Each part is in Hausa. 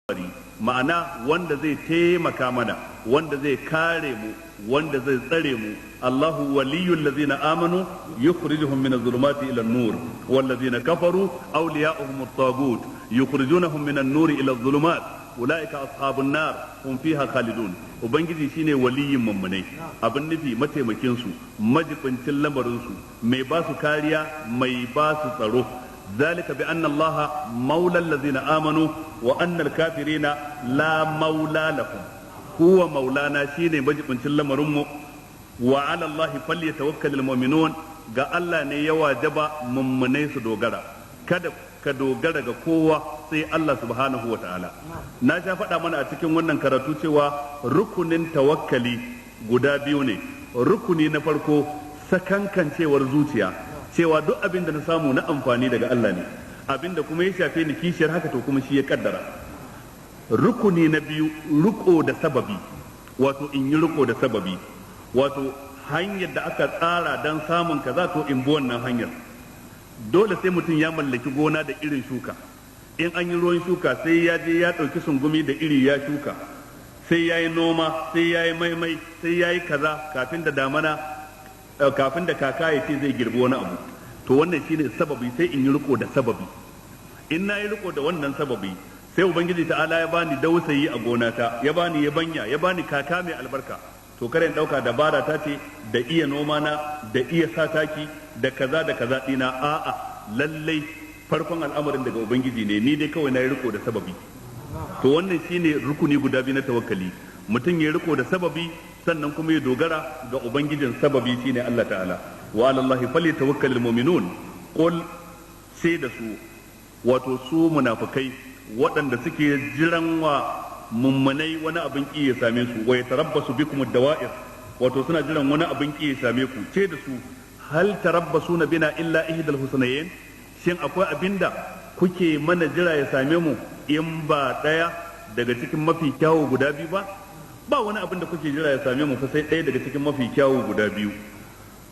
ma'ana wanda zai taimaka mana, wanda zai kare mu, wanda zai tsare mu. Allahu waliyyul ladzina amanu yukhrijuhum minadh dhulumati ila an-nur wal ladzina kafaru awliya'uhum at-taghut yukhrijunahum minan nuri ila adh-dhulumat ulaika ashabun nar hum fiha khalidun. Ubangiji shine waliyin mummunai, abin nufi mataimakin su, majibincin lamarin su, mai ba su kariya, mai ba su tsaro. ذلك بأن الله مولى الذين آمنوا وأن الكافرين لا مولى لهم. هو مولانا شيني مجبن لمرمو وعلى الله فليتوكل المؤمنون. ga Allah ne ya wajaba mummunai su dogara, kada ka dogara ga kowa sai Allah subhanahu wa ta'ala. Na sha faɗa mana a cikin wannan karatu cewa rukunin tawakkali guda biyu ne. Rukuni na farko sakankancewar zuciya, cewa duk abin da na samu na amfani daga Allah ne, abin da kuma ya shafe ni kishiyar haka to kuma shi ya kaddara. Rukuni na biyu riko da sababi, wato in yi riko da sababi, wato hanyar da aka tsara don samun kaza to in bi wannan hanyar. Dole sai mutum ya mallaki gona da irin shuka, in an yi ruwan shuka sai ya je ya ɗauki sungumi da iri ya shuka, sai ya yi noma, sai ya yi maimai, sai ya yi kaza kafin da damana, kafin da kaka ya ce zai girbi wani abu. To wannan shine sababi, sai in yi riko da sababi. In na yi riko da wannan sababi, sai ubangiji ta'ala ya bani dausayi a gonata, ya bani yabanya, ya bani kaka mai albarka. To kare in dauka dabara ta ce da iya noma na, da iya sa taki, da kaza dina. A'a, lallai farkon al'amarin daga ubangiji ne, ni dai kawai na yi riko da sababi. To wannan shine rukuni guda biyu na tawakkali. Mutum ya riko da sababi, sannan kuma ya dogara ga ubangijin sababi shine Allah ta'ala. Wa 'ala Allahi falyatawakkalul mu'minun. Qul, sai da su, wato su munafikai waɗanda suke jiran wa mummunai wani abin ki ya same su, wa yatarabbasu bikum ad-dawa'ir, wato suna jiran wani abin ki ya same ku. Ce da su, hal tarabbasuna bina illa ihdal husnayn, shin akwai abinda kuke mana jira ya same mu in ba daya daga cikin mafi kyawu guda biyu ba? Ba wani abin da kuke jira ya same mu fa sai ɗaya daga cikin mafi kyawu guda biyu.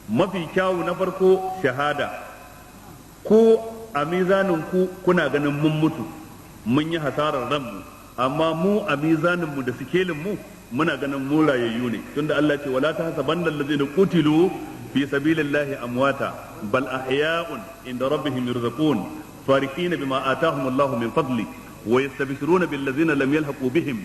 Mafi kyawu na farko shahada. Ko a mizanin ku kuna ganin mun mutu, mun yi hasarar ranmu, amma mu a mizanin mu da sikelin mu muna ganin mu rayayyu ne, tunda Allah ce wala tahsabanna allazina qutilu fi sabilillahi amwata bal ahya'un inda rabbihim yurzaqun farihina bima atahum Allahu min fadli wa yastabshiruna bil ladzina lam yalhaqu bihim